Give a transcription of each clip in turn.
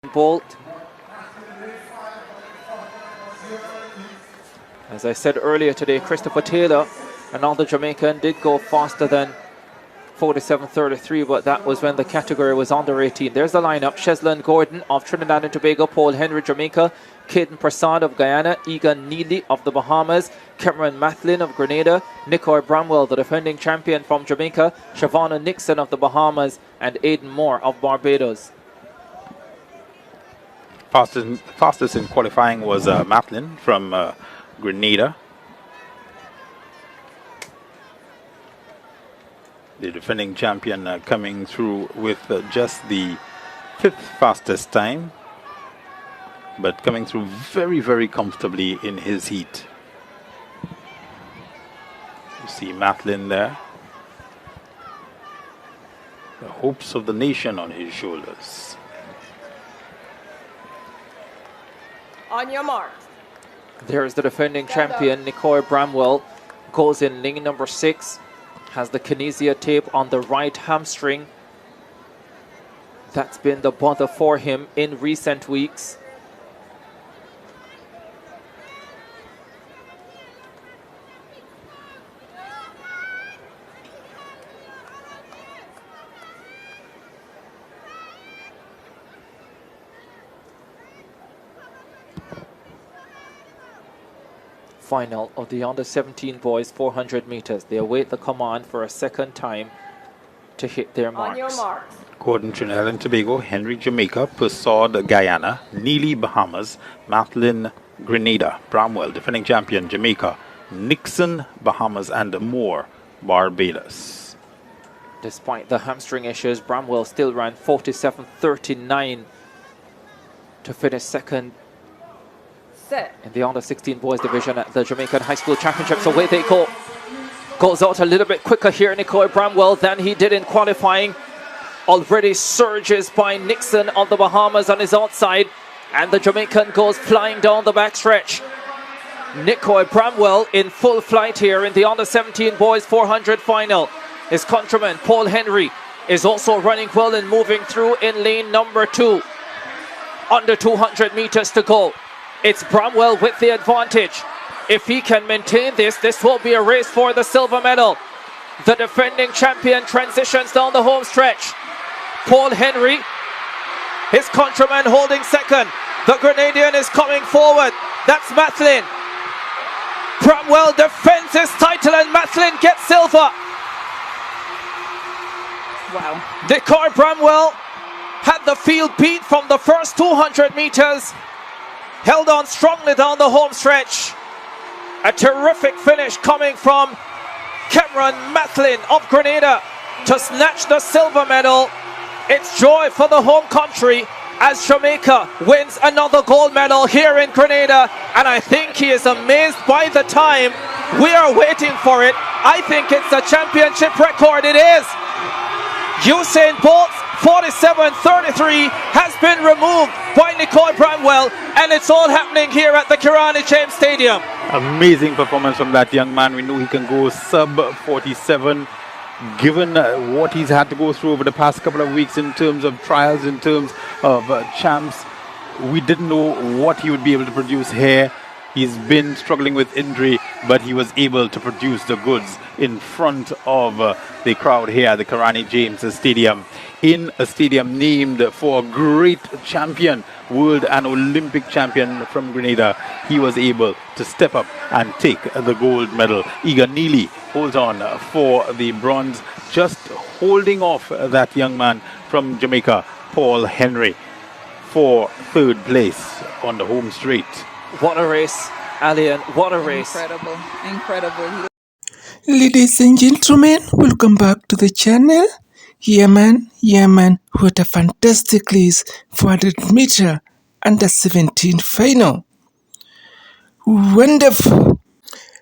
Bolt. As I said earlier today, Christopher Taylor, another Jamaican, did go faster than 47.33, but that was when the category was under 18. There's the lineup: Sheslin Gordon of Trinidad and Tobago, Paul Henry, Jamaica, Caden Prasad of Guyana, Egan Neely of the Bahamas, Cameron Mathlin of Grenada, Nicoy Bramwell, the defending champion from Jamaica, Shavonna Nixon of the Bahamas, and Aidan Moore of Barbados. Fastest in qualifying was Mathlin from Grenada. The defending champion coming through with just the 5th fastest time, but coming through very, very comfortably in his heat. You see Mathlin there. The hopes of the nation on his shoulders. On your mark. There's the defending champion, Nicoy Bramwell, goes in lane number 6, has the kinesia tape on the right hamstring. That's been the bother for him in recent weeks. Final of the under-17 boys 400 meters. They await the command for a second time to hit their marks. On your marks. Gordon, Trinidad and Tobago, Henry, Jamaica, Persaud, Guyana, Neely, Bahamas, Mathlin, Grenada, Bramwell, defending champion, Jamaica, Nixon, Bahamas, and Moore, Barbados. Despite the hamstring issues, Bramwell still ran 47.39 to finish second in the under-16 boys division at the Jamaican High School Championships. Away they go. Goes out a little bit quicker here, Nicoy Bramwell, than he did in qualifying. Already surges by Nixon of the Bahamas on his outside, and the Jamaican goes flying down the backstretch. Nicoy Bramwell in full flight here in the under-17 boys 400 final. His countryman Paul Henry is also running well and moving through in lane number 2. Under 200 meters to go. It's Bramwell with the advantage. If he can maintain this, this will be a race for the silver medal. The defending champion transitions down the home stretch. Paul Henry, his countryman, holding second. The Grenadian is coming forward. That's Mathlin. Bramwell defends his title and Mathlin gets silver. Wow. Nicoy Bramwell had the field beat from the first 200 meters. Held on strongly down the home stretch. A terrific finish coming from Cameron Mathlin of Grenada to snatch the silver medal. It's joy for the home country as Jamaica wins another gold medal here in Grenada. And I think he is amazed by the time. We are waiting for it. I think it's a championship record. It is. USAIN Bolt's 47.33 has been removed by Nicoy Bramwell, and it's all happening here at the Kirani James Stadium. Amazing performance from that young man. We know he can go sub 47 given what he's had to go through over the past couple of weeks in terms of trials, in terms of champs. We didn't know what he would be able to produce here. He's been struggling with injury, but he was able to produce the goods in front of the crowd here at the Kirani James Stadium, in a stadium named for a great champion, world and Olympic champion from Grenada. He was able to step up and take the gold medal. Egan Neely holds on for the bronze, just holding off that young man from Jamaica, Paul Henry, for 3rd place on the home straight. What a race, Alien, what a race. Incredible, incredible. Ladies and gentlemen, welcome back to the channel. Yeah man, what a fantastic race, 400 meter under 17 final. Wonderful.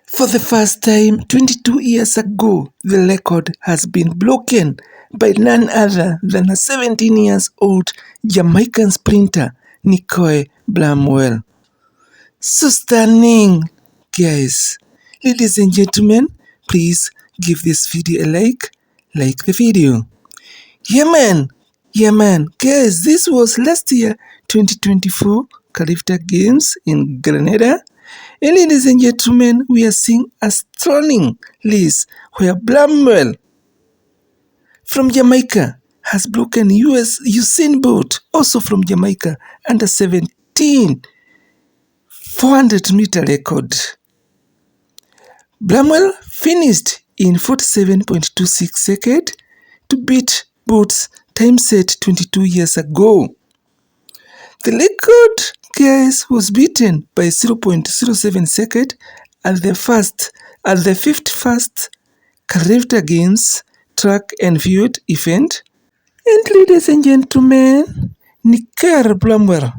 For the first time 22 years ago, the record has been broken by none other than a 17 years old Jamaican sprinter, Nicoy Bramwell. So stunning, guys. Ladies and gentlemen, please give this video a like the video. Yeah man, guys, this was last year 2024 Carifta Games in Grenada. And ladies and gentlemen, we are seeing a stunning race where Bramwell from Jamaica has broken USAIN Bolt, also from Jamaica, under 17 400-meter record. Bramwell finished in 47.26 seconds to beat Bolt's time set 22 years ago. The record, guys, was beaten by 0.07 seconds at the 51st Carifta Games track and field event. And ladies and gentlemen, Nicker Bramwell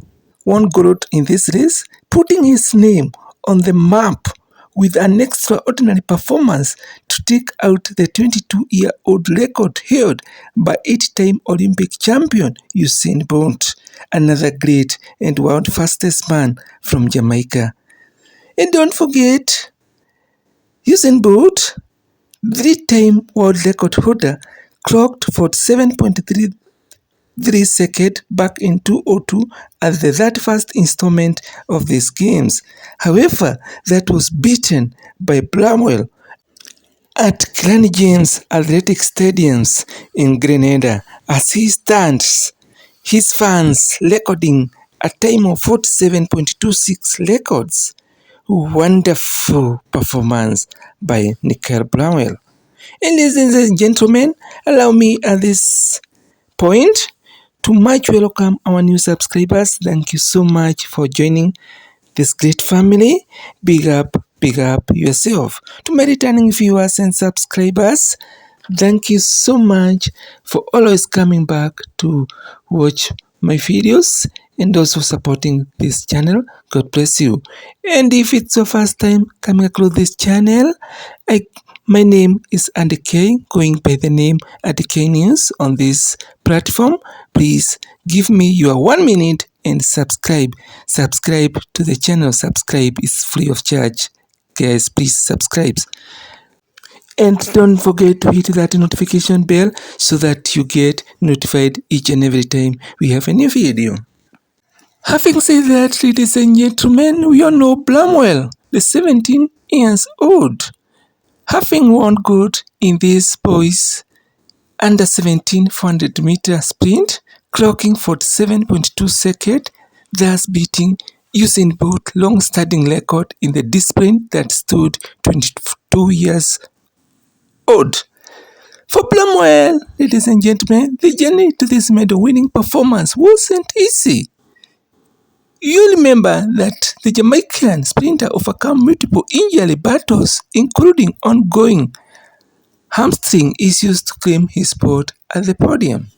won gold in this race, putting his name on the map with an extraordinary performance to take out the 22-year-old record held by 8-time Olympic champion USAIN Bolt, another great and world fastest man from Jamaica. And don't forget, USAIN Bolt, 3-time world record holder, clocked 47.33 seconds back in 2002 as the 31st installment of these games. However, that was beaten by Bramwell at Granny James Athletic Stadiums in Grenada as he stands his fans recording a time of 47.26 records. Wonderful performance by Nicker Bramwell. And ladies and gentlemen, allow me at this point to much welcome our new subscribers. Thank you so much for joining this great family. Big up yourself. To my returning viewers and subscribers, thank you so much for always coming back to watch my videos and also supporting this channel. God bless you. And if it's your first time coming across this channel, my name is Andy K, going by the name Andy K News on this platform. Please give me your 1 minute and subscribe. Subscribe to the channel. Subscribe is free of charge. Guys, please subscribe. And don't forget to hit that notification bell so that you get notified each and every time we have a new video. Having said that, ladies and gentlemen, we all know Bramwell, the 17 years old, having won gold in this boys under 17 400-meter sprint, clocking 47.2 seconds, thus beating USAIN Bolt long-standing record in the discipline that stood 22 years old. For Bramwell, ladies and gentlemen, the journey to this medal-winning performance wasn't easy. You remember that the Jamaican sprinter overcame multiple injury battles, including ongoing hamstring issues to claim his spot at the podium.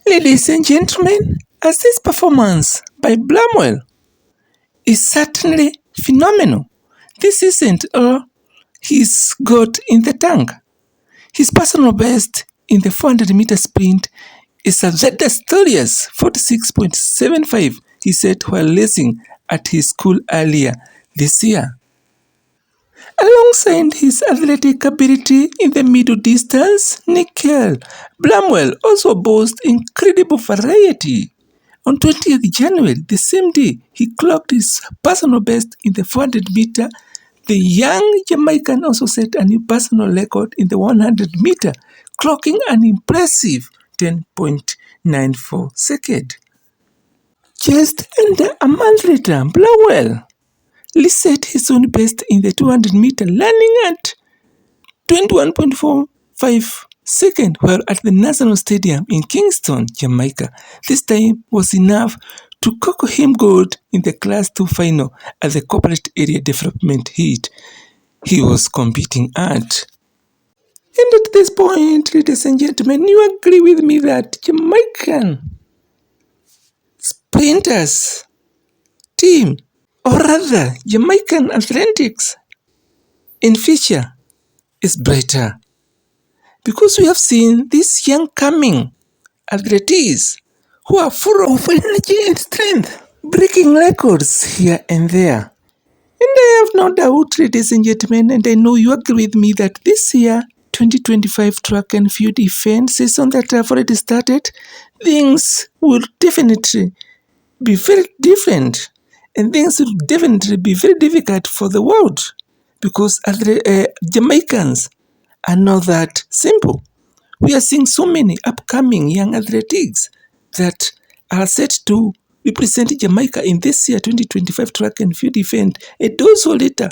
Ladies and gentlemen, as this performance by Bramwell is certainly phenomenal, this isn't all he's got in the tank. His personal best in the 400-meter sprint is a Zedastorius 46.75 he set while racing at his school earlier this year. Alongside his athletic ability in the middle distance, Nicker Bramwell also boasts incredible variety. On 20th January, the same day he clocked his personal best in the 400-meter, the young Jamaican also set a new personal record in the 100-meter, clocking an impressive 10.94 seconds. Just under a month later, Bramwell reset his own best in the 200-meter, landing at 21.45 seconds while at the National Stadium in Kingston, Jamaica. This time was enough to cock him gold in the Class 2 final at the Corporate Area Development Heat he was competing at. And at this point, ladies and gentlemen, you agree with me that Jamaican sprinters team, or rather Jamaican athletics in future is brighter, because we have seen these young coming athletes who are full of energy and strength, breaking records here and there. And I have no doubt, ladies and gentlemen, and I know you agree with me that this year 2025 track and field event season that have already started, things will definitely be very different, and things will definitely be very difficult for the world, because Jamaicans are not that simple. We are seeing so many upcoming young athletics that are set to represent Jamaica in this year 2025 track and field event, and also later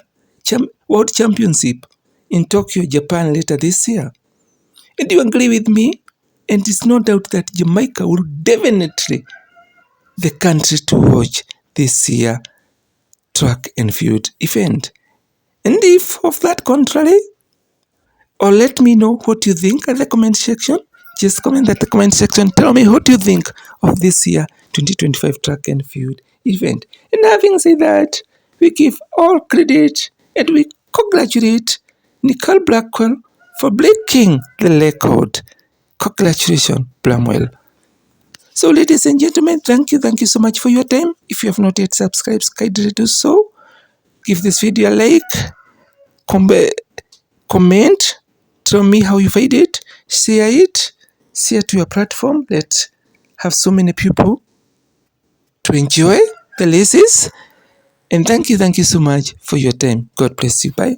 World Championship in Tokyo, Japan later this year. And you agree with me? And it's no doubt that Jamaica will definitely the country to watch this year track and field event. And if of that contrary, or let me know what you think at the comment section. Just comment at the comment section. Tell me what you think of this year 2025 track and field event. And having said that, we give all credit and we congratulate Nicole Blackwell for breaking the record. Congratulations, Bramwell. So, ladies and gentlemen, thank you so much for your time. If you have not yet subscribed, kindly do so. Give this video a like, comment, tell me how you find it, share to your platform. Let's have so many people to enjoy the races. And thank you so much for your time. God bless you. Bye.